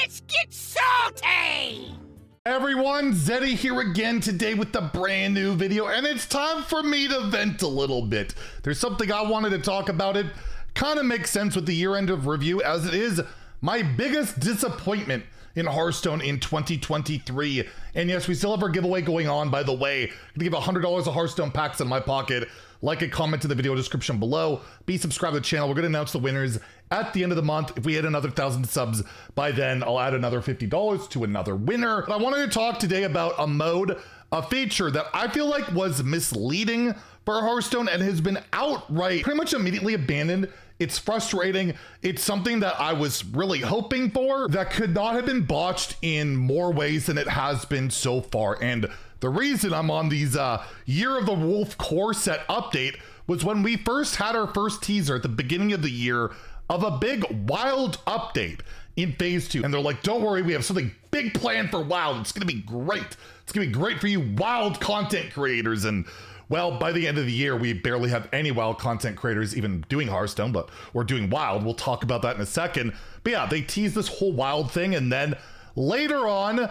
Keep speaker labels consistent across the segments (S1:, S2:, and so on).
S1: Let's get salty!
S2: Everyone, Zeddy here again today with the brand new video, and it's time for me to vent a little bit. There's something I wanted to talk about. It kind of makes sense with the year-end of review, as it is my biggest disappointment in Hearthstone in 2023. And yes, we still have our giveaway going on, by the way. I'm gonna give $100 of Hearthstone packs in my pocket. Like and comment in the video description below. Be subscribed to the channel. We're gonna announce the winners at the end of the month. If we hit another 1,000 subs by then, I'll add another $50 to another winner. But I wanted to talk today about a mode, a feature that I feel like was misleading for Hearthstone and has been outright pretty much immediately abandoned. It's frustrating. It's something that I was really hoping for that could not have been botched in more ways than it has been so far. And the reason I'm on these Year of the Wolf core set update was when we first had our first teaser at the beginning of the year of a big Wild update in phase 2. And they're like, don't worry, we have something big planned for Wild. It's gonna be great. It's gonna be great for you Wild content creators. And well, by the end of the year, we barely have any Wild content creators even doing Hearthstone, but we're doing Wild. We'll talk about that in a second. But yeah, they teased this whole Wild thing, and then later on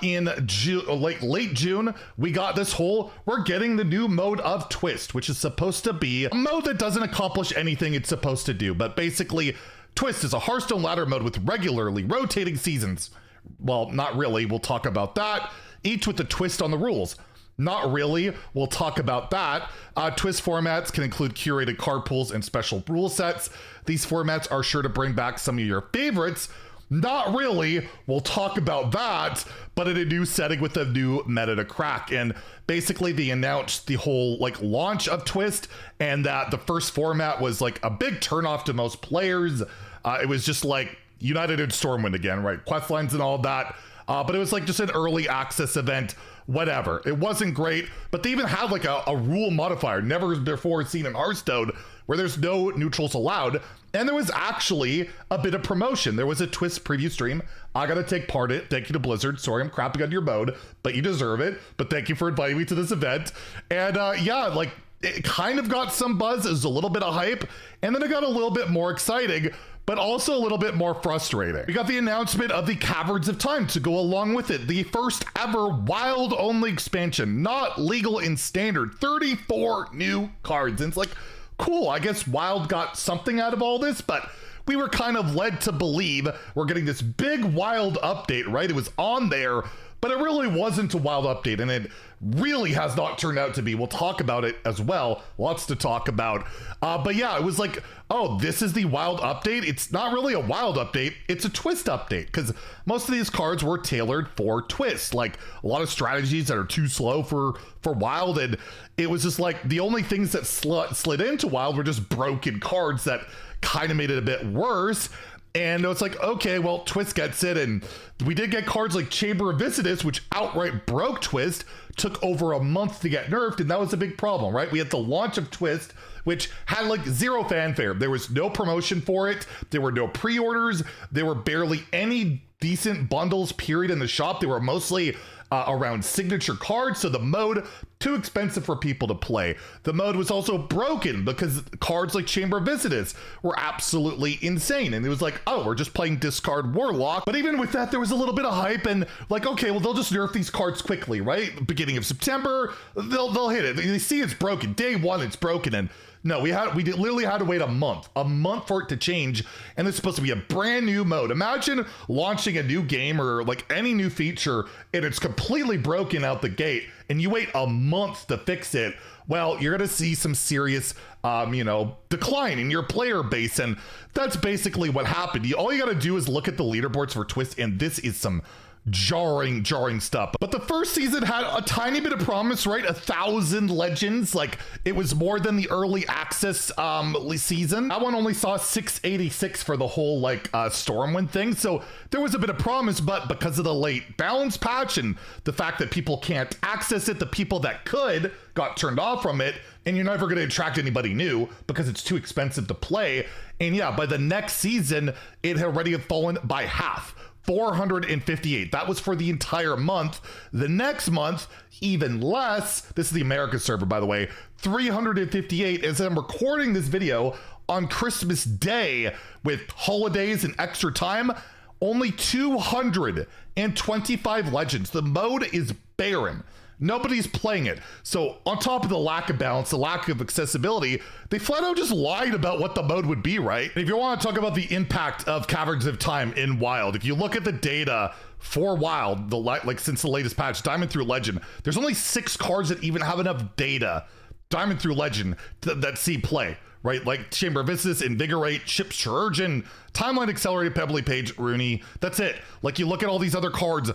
S2: in late June, we got this whole, we're getting the new mode of Twist, which is supposed to be a mode that doesn't accomplish anything it's supposed to do. But basically, Twist is a Hearthstone ladder mode with regularly rotating seasons. Well, not really. We'll talk about that. Each with a twist on the rules. Not really. We'll talk about that. Twist formats can include curated card pools and special rule sets. These formats are sure to bring back some of your favorites. Not really. We'll talk about that, but in a new setting with a new meta to crack. And basically they announced the whole launch of Twist, and that the first format was like a big turnoff to most players. It was just like United and Stormwind again, right? Quest lines and all that. But it was like just an early access event, whatever. It wasn't great, but they even had like a rule modifier never before seen in Hearthstone, where there's no neutrals allowed. And there was actually a bit of promotion. There was a Twist preview stream. I gotta take part in it. Thank you to Blizzard. Sorry, I'm crapping on your mode, but you deserve it. But thank you for inviting me to this event. And yeah, it kind of got some buzz. It was a little bit of hype, and then it got a little bit more exciting, but also a little bit more frustrating. We got the announcement of the Caverns of Time to go along with it. The first ever Wild only expansion, not legal in Standard. 34 new cards. And it's like, cool, I guess Wild got something out of all this, but we were kind of led to believe we're getting this big Wild update, right? It was on there, but it really wasn't a Wild update, and it really has not turned out to be. We'll talk about it as well. Lots to talk about. But yeah, it was like, oh, this is the Wild update. It's not really a Wild update. It's a Twist update, because most of these cards were tailored for Twist. Like a lot of strategies that are too slow for Wild, and it was just like the only things that slid into Wild were just broken cards that kind of made it a bit worse. And it's like, okay, well, Twist gets it. And we did get cards like Chamber of Viscidus, which outright broke Twist, took over a month to get nerfed. And that was a big problem, right? We had the launch of Twist, which had like zero fanfare. There was no promotion for it. There were no pre-orders. There were barely any decent bundles, period, in the shop. They were mostly around signature cards, so the mode, too expensive for people to play. The mode was also broken because cards like Chamber of Viscidus were absolutely insane, and it was like, oh, we're just playing discard Warlock. But even with that, there was a little bit of hype, and like, okay, well, they'll just nerf these cards quickly, right? Beginning of September, they'll hit it. They see it's broken. Day one, it's broken, and no, we literally had to wait a month for it to change, and it's supposed to be a brand new mode. Imagine launching a new game or like any new feature, and it's completely broken out the gate, and you wait a month to fix it. Well, you're gonna see some serious, decline in your player base, and that's basically what happened. All you gotta do is look at the leaderboards for Twist, and this is some jarring stuff. But the first season had a tiny bit of promise, right? 1,000 legends. Like, it was more than the early access season. That one only saw 686 for the whole Stormwind thing. So there was a bit of promise, but because of the late balance patch and the fact that people can't access it, the people that could got turned off from it, and you're never going to attract anybody new because it's too expensive to play. And yeah, by the next season, it had already fallen by half. 458. That was for the entire month. The next month, even less. This is the America server, by the way. 358. As I'm recording this video on Christmas Day with holidays and extra time, only 225 legends. The mode is barren. Nobody's playing it. So on top of the lack of balance, the lack of accessibility, they flat out just lied about what the mode would be, right? And if you want to talk about the impact of Caverns of Time in Wild, if you look at the data for Wild, like since the latest patch, Diamond through Legend, there's only 6 cards that even have enough data, Diamond through Legend, that see play, right? Like Chamber of Issus, Invigorate, Ship's Chirurgeon, Timeline Accelerated, Pebbly Page, Rooney. That's it. Like you look at all these other cards,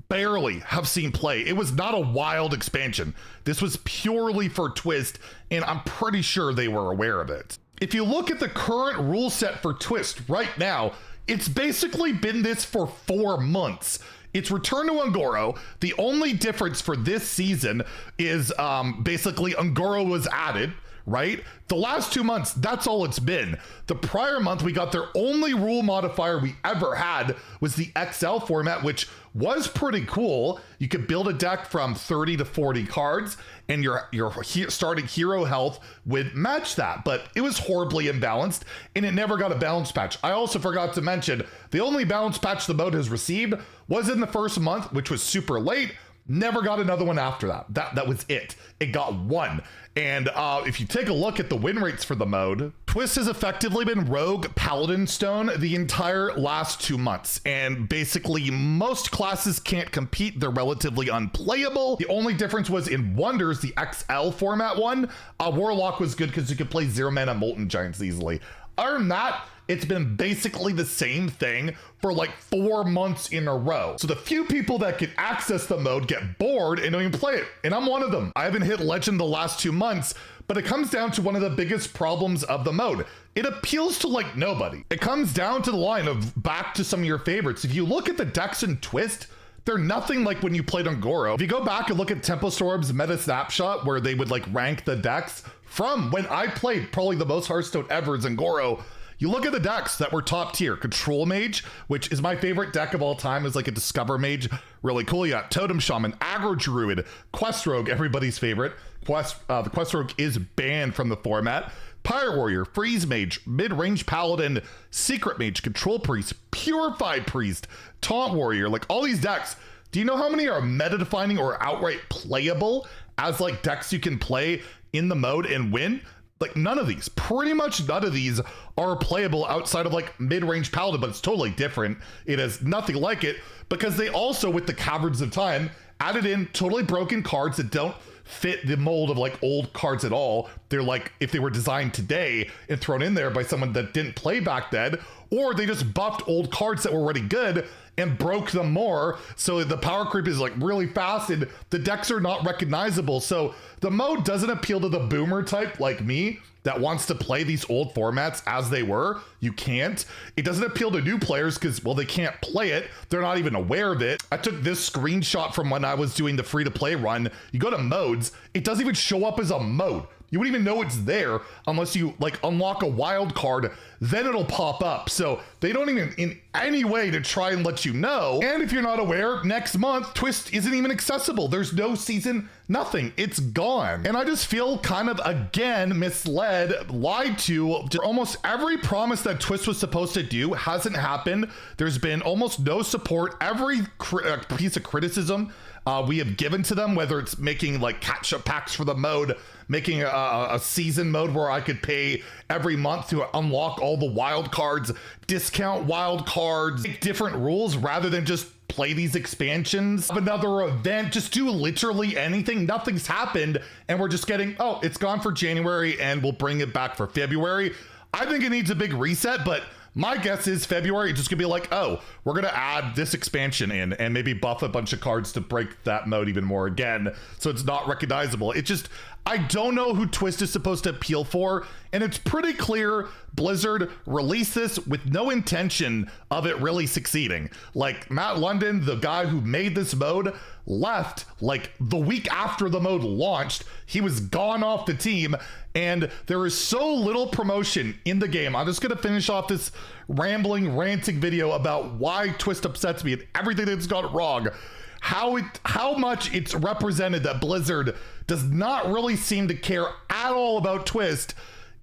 S2: barely have seen play. It was not a Wild expansion. This was purely for Twist, and I'm pretty sure they were aware of it. If you look at the current rule set for Twist right now, it's basically been this for 4 months. It's Return to Un'Goro. The only difference for this season is basically Un'Goro was added, right? The last 2 months, that's all it's been. The prior month, we got their only rule modifier we ever had was the XL format, which was pretty cool. You could build a deck from 30 to 40 cards, and your starting hero health would match that, but it was horribly imbalanced, and it never got a balance patch. I also forgot to mention, the only balance patch the mode has received was in the first month, which was super late. Never got another one after that. That was it. It got one. And if you take a look at the win rates for the mode, Twist has effectively been Rogue Paladin Stone the entire last 2 months. And basically most classes can't compete. They're relatively unplayable. The only difference was in Wonders, the XL format one, Warlock was good because you could play 0-mana Molten Giants easily. Other than that, it's been basically the same thing for like 4 months in a row. So the few people that can access the mode get bored and don't even play it. And I'm one of them. I haven't hit Legend the last 2 months, but it comes down to one of the biggest problems of the mode. It appeals to like nobody. It comes down to the line of back to some of your favorites. If you look at the decks in Twist, they're nothing like when you played Un'Goro. If you go back and look at Tempest Orb's meta snapshot where they would like rank the decks from when I played probably the most Hearthstone ever is Un'Goro, you look at the decks that were top tier. Control Mage, which is my favorite deck of all time, is like a Discover Mage. Really cool. You got Totem Shaman, Aggro Druid, Quest Rogue, everybody's favorite. The Quest Rogue is banned from the format. Pirate Warrior, Freeze Mage, Mid-Range Paladin, Secret Mage, Control Priest, Purified Priest, Taunt Warrior, like all these decks. Do you know how many are meta-defining or outright playable as like decks you can play in the mode and win? Like none of these, pretty much none of these are playable outside of like Mid-Range Paladin, but it's totally different. It has nothing like it because they also, with the Caverns of Time, added in totally broken cards that don't fit the mold of like old cards at all. They're like, if they were designed today and thrown in there by someone that didn't play back then, or they just buffed old cards that were already good and broke them more. So the power creep is like really fast and the decks are not recognizable. So the mode doesn't appeal to the boomer type like me that wants to play these old formats as they were. You can't. It doesn't appeal to new players because, well, they can't play it. They're not even aware of it. I took this screenshot from when I was doing the free-to-play run. You go to modes, it doesn't even show up as a mode. You wouldn't even know it's there unless you like unlock a wild card, then it'll pop up. So they don't even in any way to try and let you know. And if you're not aware, next month, Twist isn't even accessible. There's no season, nothing. It's gone. And I just feel kind of, again, misled, lied to. Almost every promise that Twist was supposed to do hasn't happened. There's been almost no support. Every piece of criticism we have given to them, whether it's making like catch-up packs for the mode, making a season mode where I could pay every month to unlock all the wild cards, discount wild cards, make different rules rather than just play these expansions, have another event, just do literally anything. Nothing's happened and we're just getting, oh, it's gone for January and we'll bring it back for February. I think it needs a big reset, but my guess is February, it's just gonna be like, oh, we're gonna add this expansion in and maybe buff a bunch of cards to break that mode even more again, so it's not recognizable. It just, I don't know who Twist is supposed to appeal for, and it's pretty clear Blizzard released this with no intention of it really succeeding. Like Matt London, the guy who made this mode, left like the week after the mode launched. He was gone off the team, and there is so little promotion in the game. I'm just gonna finish off this rambling, ranting video about why Twist upsets me and everything that's gone wrong. How much it's represented that Blizzard does not really seem to care at all about Twist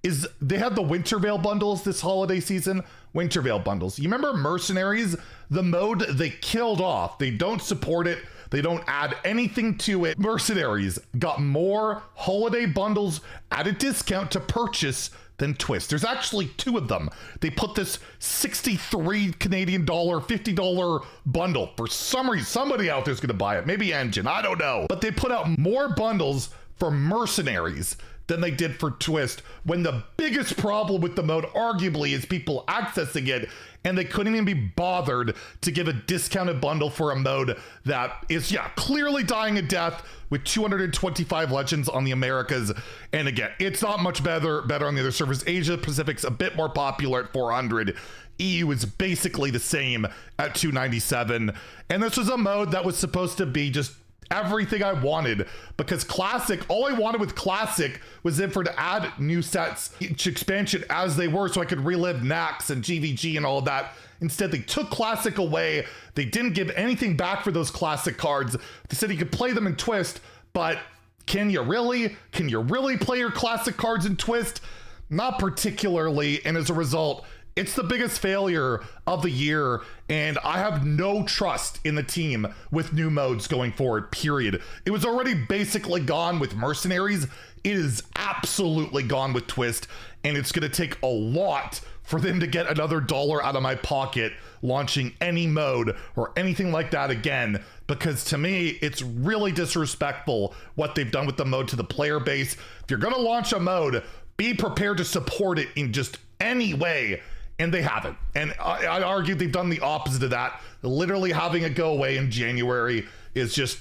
S2: is they had the Winter Veil bundles this holiday season. Winter Veil bundles. You remember Mercenaries? the mode they killed off. They don't support it. They don't add anything to it. Mercenaries got more holiday bundles at a discount to purchase than Twist. There's actually 2 of them. They put this 63 Canadian dollar, $50 bundle. For some reason, somebody out there's gonna buy it. Maybe Engine, I don't know. But they put out more bundles for Mercenaries than they did for Twist, when the biggest problem with the mode arguably is people accessing it, and they couldn't even be bothered to give a discounted bundle for a mode that is, clearly dying a death with 225 legends on the Americas. And again, it's not much better on the other servers. Asia Pacific's a bit more popular at 400. EU is basically the same at 297. And this was a mode that was supposed to be just everything I wanted, because Classic, all I wanted with Classic was then for to add new sets, each expansion as they were, so I could relive Naxx and GVG and all of that. Instead, they took Classic away. They didn't give anything back for those Classic cards. They said you could play them in Twist, but can you really? Can you really play your Classic cards in Twist? Not particularly, and as a result, it's the biggest failure of the year, and I have no trust in the team with new modes going forward, period. It was already basically gone with Mercenaries. It is absolutely gone with Twist, and it's going to take a lot for them to get another $1 out of my pocket launching any mode or anything like that again, because to me, it's really disrespectful what they've done with the mode to the player base. If you're going to launch a mode, be prepared to support it in just any way. And they haven't. And I'd argue they've done the opposite of that. Literally having it go away in January is just,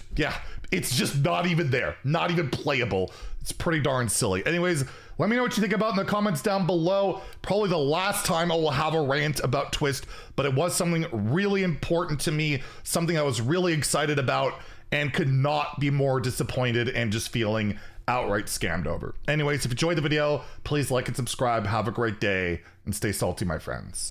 S2: it's just not even there. Not even playable. It's pretty darn silly. Anyways, let me know what you think about in the comments down below. Probably the last time I will have a rant about Twist, but it was something really important to me, something I was really excited about, and could not be more disappointed and just feeling outright scammed over. Anyways, if you enjoyed the video, please like and subscribe. Have a great day and stay salty, my friends.